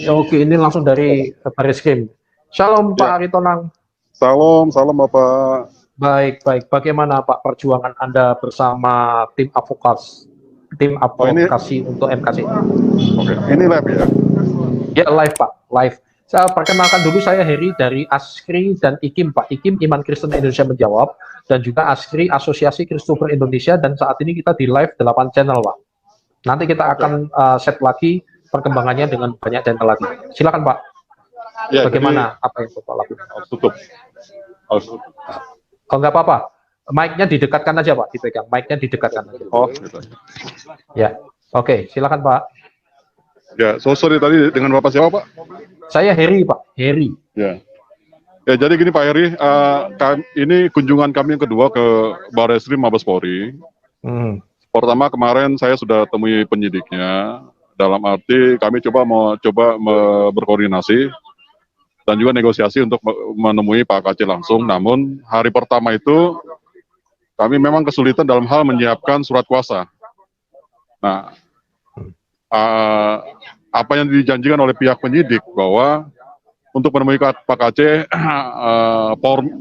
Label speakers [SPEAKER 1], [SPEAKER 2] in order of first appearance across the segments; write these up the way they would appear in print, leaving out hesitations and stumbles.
[SPEAKER 1] Oke, ini langsung dari Baris Krim. Shalom Pak
[SPEAKER 2] Ya,
[SPEAKER 1] Aritonang.
[SPEAKER 2] salam, salam Bapak.
[SPEAKER 1] Baik, baik. Bagaimana Pak perjuangan Anda bersama tim
[SPEAKER 2] Oh ini,
[SPEAKER 1] advokasi untuk MKC?
[SPEAKER 2] oke, ini lab ya.
[SPEAKER 1] Ya, live Pak, live. Saya perkenalkan dulu, saya Heri dari ASKRI dan IKIM Pak. IKIM Iman Kristen Indonesia Menjawab, dan juga ASKRI Asosiasi Kristofer Indonesia, dan saat ini kita di live 8 channel Pak. Nanti kita
[SPEAKER 2] Oke.
[SPEAKER 1] akan set lagi perkembangannya dengan banyak channel lagi. Silakan Pak.
[SPEAKER 2] Ya,
[SPEAKER 1] Bagaimana
[SPEAKER 2] jadi
[SPEAKER 1] apa yang Bapak lakukan?
[SPEAKER 2] harus tutup. Harus tutup.
[SPEAKER 1] Oh, nggak apa-apa. Mic-nya didekatkan aja Pak, dipegang. Mic-nya didekatkan aja.
[SPEAKER 2] Oh, gitu.
[SPEAKER 1] Ya, oke, silakan Pak.
[SPEAKER 2] Ya, sorry tadi dengan Bapak siapa Pak?
[SPEAKER 1] Saya Heri Pak, Heri.
[SPEAKER 2] Ya. Ya, jadi gini Pak Heri, ini kunjungan kami yang kedua ke Barreskrim Mabes Polri. Pertama kemarin saya sudah temui penyidiknya, dalam arti kami coba berkoordinasi dan juga negosiasi untuk menemui Pak KC langsung. Namun hari pertama itu kami memang kesulitan dalam hal menyiapkan surat kuasa. Nah, apa yang dijanjikan oleh pihak penyidik bahwa untuk menemui Pak KC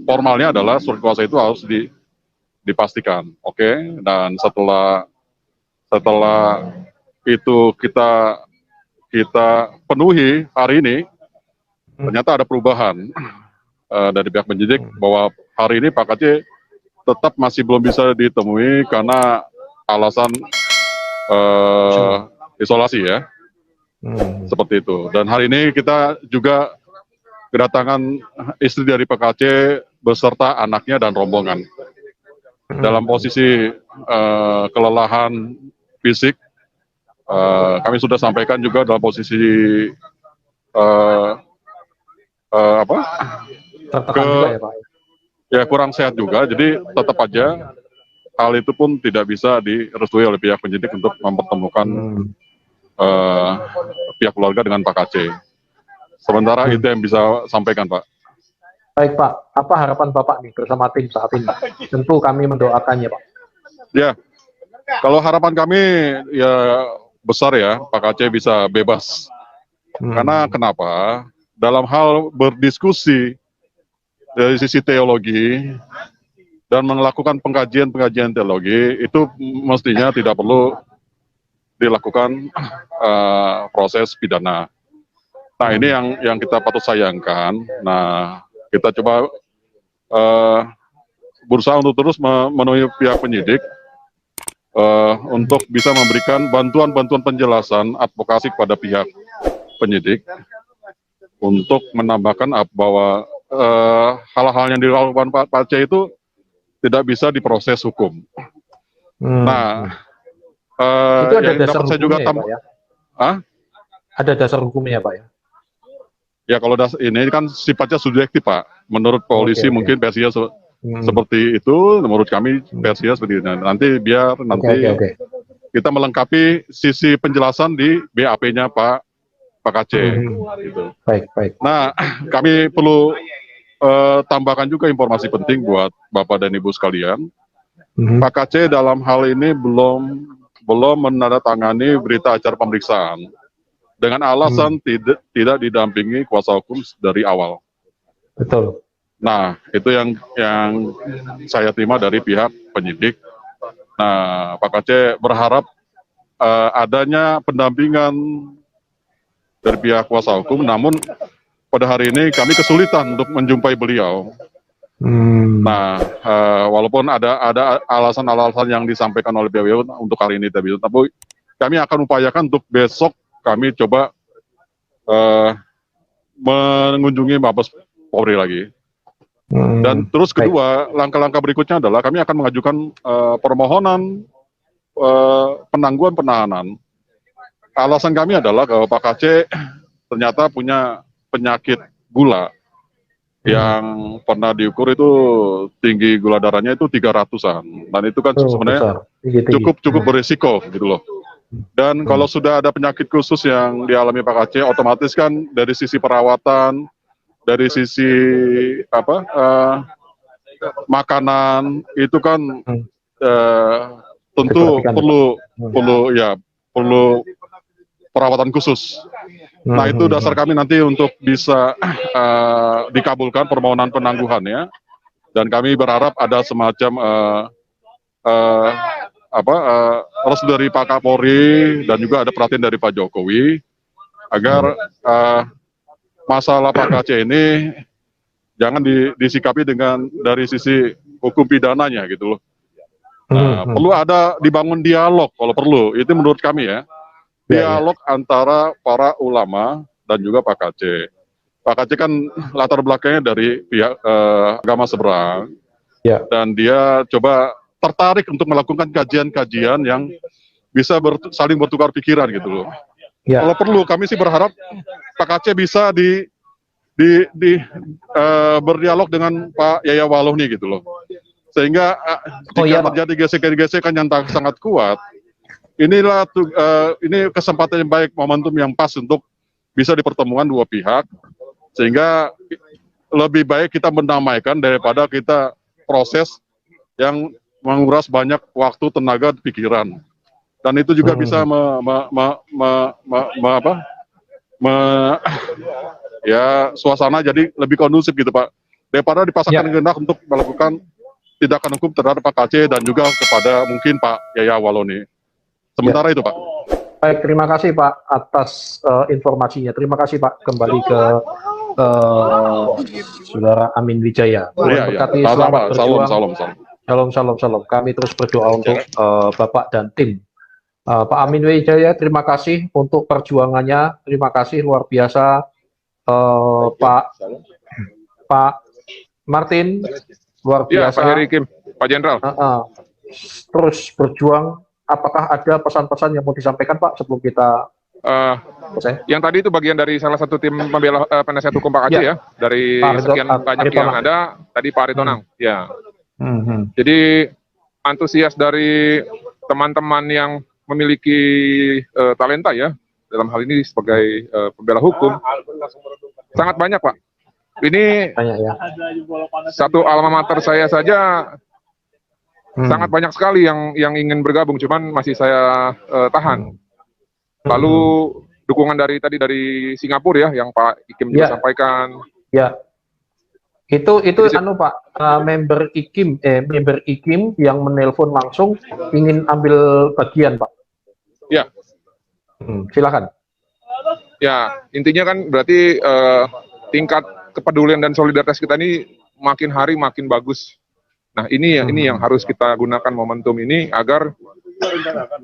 [SPEAKER 2] formalnya adalah surat kuasa itu harus dipastikan, oke? Dan setelah itu kita penuhi hari ini, ternyata ada perubahan dari pihak penyidik bahwa hari ini Pak KC tetap masih belum bisa ditemui karena alasan isolasi ya, seperti itu. Dan hari ini kita juga kedatangan istri dari Pak KC beserta anaknya dan rombongan dalam posisi kelelahan fisik. Kami sudah sampaikan juga dalam posisi
[SPEAKER 1] Tertekan juga ya Pak?
[SPEAKER 2] Ya kurang sehat juga, jadi tetap aja hal itu pun tidak bisa direstui oleh pihak penyidik untuk mempertemukan pihak keluarga dengan Pak KC. Sementara itu yang bisa sampaikan Pak.
[SPEAKER 1] Baik Pak, apa harapan Bapak nih bersama tim saat ini? Tentu kami mendoakannya Pak.
[SPEAKER 2] Ya, kalau harapan kami ya besar ya, Pak KC bisa bebas. Karena kenapa? Dalam hal berdiskusi dari sisi teologi dan melakukan pengkajian teologi itu mestinya tidak perlu dilakukan proses pidana. Nah ini yang kita patut sayangkan. Nah kita coba berusaha untuk terus memenuhi pihak penyidik untuk bisa memberikan bantuan penjelasan advokasi kepada pihak penyidik untuk menambahkan bahwa hal-hal yang dilakukan Pak C itu tidak bisa diproses hukum. Nah,
[SPEAKER 1] itu ada
[SPEAKER 2] yang
[SPEAKER 1] dasar
[SPEAKER 2] dapat saya juga
[SPEAKER 1] hukumnya ya Pak ya? Ada dasar hukumnya Pak ya?
[SPEAKER 2] Ya kalau ini kan sifatnya subjektif Pak. Menurut polisi mungkin versinya seperti itu, menurut kami versinya seperti itu. Nanti biar kita melengkapi sisi penjelasan di BAP-nya Pak KC. Gitu.
[SPEAKER 1] Baik.
[SPEAKER 2] Nah, kami perlu tambahkan juga informasi penting buat Bapak dan Ibu sekalian. Pak KC dalam hal ini belum menandatangani berita acara pemeriksaan dengan alasan tidak didampingi kuasa hukum dari awal.
[SPEAKER 1] Betul.
[SPEAKER 2] Nah, itu yang saya terima dari pihak penyidik. Nah, Pak KC berharap adanya pendampingan dari pihak kuasa hukum, namun pada hari ini kami kesulitan untuk menjumpai beliau. Nah, walaupun ada alasan-alasan yang disampaikan oleh beliau untuk hari ini, tapi kami akan upayakan untuk besok kami coba mengunjungi Mabes Polri lagi. Dan terus kedua, langkah-langkah berikutnya adalah kami akan mengajukan permohonan penangguhan penahanan. Alasan kami adalah bahwa Pak KC ternyata punya penyakit gula yang pernah diukur itu tinggi gula darahnya itu 300-an, dan itu kan sebenarnya cukup berisiko gitu loh. Dan kalau sudah ada penyakit khusus yang dialami Pak KC, otomatis kan dari sisi perawatan, dari sisi makanan itu kan tentu perlu perawatan khusus. Nah, itu dasar kami nanti untuk bisa dikabulkan permohonan penangguhannya, dan kami berharap ada semacam restu dari Pak Kapolri dan juga ada perhatian dari Pak Jokowi agar masalah Pak KC ini jangan disikapi dari sisi hukum pidananya gitu loh. Nah, perlu ada dibangun dialog kalau perlu, itu menurut kami ya. Dialog antara para ulama dan juga Pak KC. Pak KC kan latar belakangnya dari pihak agama seberang, dan dia coba tertarik untuk melakukan kajian-kajian yang bisa saling bertukar pikiran gitu loh. Kalau perlu, kami sih berharap Pak KC bisa berdialog dengan Pak Yaya Waloh nih gitu loh. Sehingga jika terjadi gesekan-gesekan yang sangat kuat, ini kesempatan yang baik, momentum yang pas untuk bisa dipertemukan dua pihak, sehingga lebih baik kita mendamaikan daripada kita proses yang menguras banyak waktu, tenaga, pikiran. Dan itu juga bisa suasana jadi lebih kondusif gitu Pak, daripada dipasangkan kehendak untuk melakukan tindakan hukum terhadap Pak KC dan juga kepada mungkin Pak Yaya Waloh nih. Sementara itu Pak.
[SPEAKER 1] Baik, terima kasih Pak atas informasinya. Terima kasih Pak. Kembali ke Saudara Amin Wijaya.
[SPEAKER 2] Tuhan berkati, selamat berjuang.
[SPEAKER 1] Salam. Kami terus berdoa untuk Bapak dan tim. Pak Amin Wijaya, terima kasih untuk perjuangannya. Terima kasih luar biasa. Pak Martin, luar biasa.
[SPEAKER 3] Pak Heri Kim, Pak Jenderal.
[SPEAKER 1] Terus berjuang. Apakah ada pesan-pesan yang mau disampaikan Pak sebelum kita
[SPEAKER 3] yang tadi itu bagian dari salah satu tim pembela penasihat hukum Pak Aceh ya, dari sekian banyak yang ada tadi Pak Aritonang ya. Jadi antusias dari teman-teman yang memiliki talenta ya dalam hal ini sebagai pembela hukum sangat banyak Pak. Ini satu alma mater saya saja sangat banyak sekali yang ingin bergabung, cuman masih saya tahan. Lalu dukungan dari Singapura ya, yang Pak Ikim juga sampaikan.
[SPEAKER 1] Ya, itu Pak, member IKIM yang menelpon langsung ingin ambil bagian Pak.
[SPEAKER 3] Ya,
[SPEAKER 1] silakan.
[SPEAKER 3] Ya, intinya kan berarti tingkat kepedulian dan solidaritas kita ini makin hari makin bagus. Nah, ini yang harus kita gunakan momentum ini agar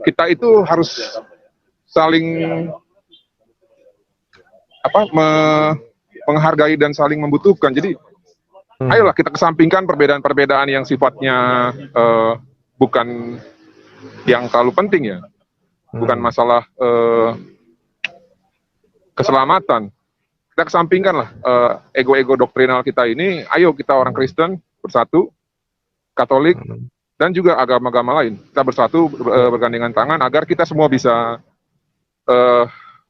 [SPEAKER 3] kita itu harus saling menghargai dan saling membutuhkan. Jadi, ayolah kita kesampingkan perbedaan-perbedaan yang sifatnya bukan yang terlalu penting ya, bukan masalah keselamatan. Kita kesampingkan lah ego-ego doktrinal kita ini. Ayo kita orang Kristen bersatu, Katolik, dan juga agama-agama lain. Kita bersatu bergandengan tangan agar kita semua bisa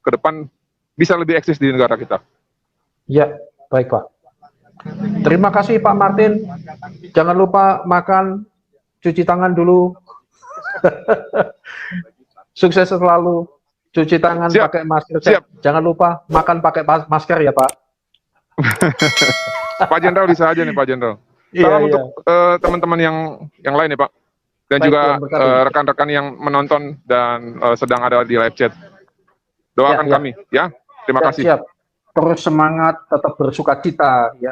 [SPEAKER 3] ke depan bisa lebih eksis di negara kita.
[SPEAKER 1] Ya, baik Pak. Terima kasih Pak Martin. Jangan lupa makan, cuci tangan dulu. Sukses selalu. Cuci tangan, pakai masker.
[SPEAKER 3] Siap.
[SPEAKER 1] Jangan lupa makan pakai masker ya Pak.
[SPEAKER 3] Pak Jenderal bisa aja nih Pak Jenderal. Salam untuk teman-teman yang lain ya Pak, dan baik, juga rekan-rekan yang menonton dan sedang ada di live chat. Doakan kami ya. Terima kasih.
[SPEAKER 1] Siap. Terus semangat, tetap bersukacita ya.